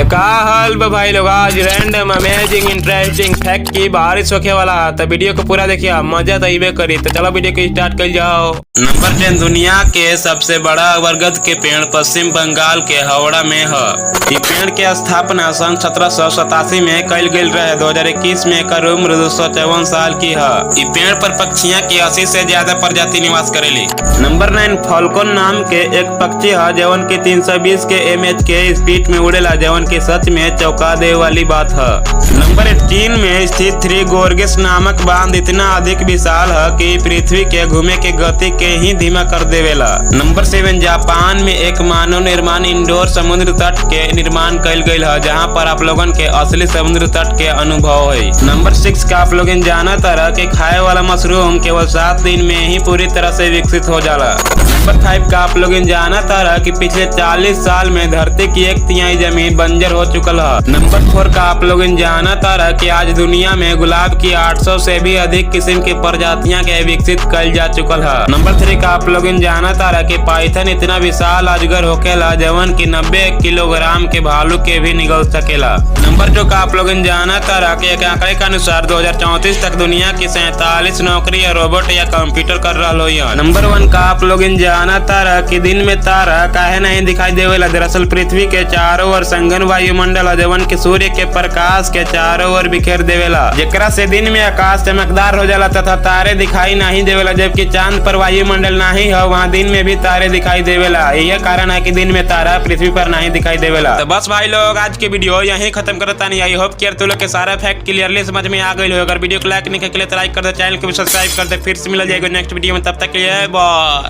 तो का हाल बा भाई लोग, आज रैंडम अमेजिंग इंटरेस्टिंग फैक्ट की बारिश होके वाला है। तो वीडियो को पूरा देखिए, मजा तो इबे करी। तो चलो वीडियो को स्टार्ट कर जाओ। नंबर 10, दुनिया के सबसे बड़ा बरगद के पेड़ पश्चिम बंगाल के हावड़ा में है। ये पेड़ के स्थापना सन 1787 में कल गई रहे। 2021 में एकर उम्र 254 साल की है। ये पेड़ पर पक्षियां की 80 से ज्यादा प्रजाति निवास करेली। नंबर 9, फाल्कन नाम के एक पक्षी है जवन की 320 के mh के स्पीड में उड़ेला, जवन की सच में चौंका दे वाली बात है। नंबर 8, चीन में स्थित थ्री गोर्गेस नामक बांध इतना अधिक विशाल है कि पृथ्वी के घूमे के गति के ही धीमा कर देवेला। नंबर 7, जापान में एक मानव निर्माण इंडोर समुद्र तट के निर्माण कल गई है, जहाँ पर आप लोगन के असली समुद्र तट के अनुभव है। नंबर 6 का आप लोग जाना तरह के खाए वाला मशरूम केवल 7 दिन में ही पूरी तरह से विकसित हो जाला। नंबर 5 का आप लोग जाना तरह कि पिछले 40 साल में धरती की 1/3 जमीन बंजर हो चुकल है। नंबर 4 का आप लोग जाना तरह कि आज दुनिया में गुलाब की 800 से भी अधिक किस्म की प्रजातियां के विकसित कल जा चुकल है। नंबर 3 का आप लोग जाना तरह कि पाइथन इतना विशाल अजगर होकेला जवन की 90 किलोग्राम के भालू के भी निगल सकेला। नंबर 2 का आप लोग जाना तरह कि एक आंकड़े के अनुसार 2034 तक दुनिया की 47 नौकरी या रोबोट या कंप्यूटर कर रहा हो। नंबर 1 का आप लोग जाना तारा कि दिन में तारा काहे नहीं दिखाई देवेला। दरअसल पृथ्वी के चारों ओर संघन वायुमंडल है जवन के सूर्य के प्रकाश के चारों ओर बिखेर देवेला, जेकरा से दिन में आकाश चमकदार हो जाला तथा तारे दिखाई नहीं देवेला। जबकि चांद पर वायुमंडल नहीं है, वहाँ दिन में भी तारे दिखाई देवेला। यही कारण है कि दिन में तारा पृथ्वी पर नहीं दिखाई देवेला। तो बस भाई लोग, आज के वीडियो यहीं खत्म करता नहीं। आई होप कि तुम लोग के सारा फैक्ट क्लियरली समझ में आ गई हो। अगर वीडियो को लाइक नहीं किया तो लाइक कर दो, चैनल को भी सब्सक्राइब कर दे। फिर से मिल जाएगा नेक्स्ट वीडियो में, तब तक के लिए बाय।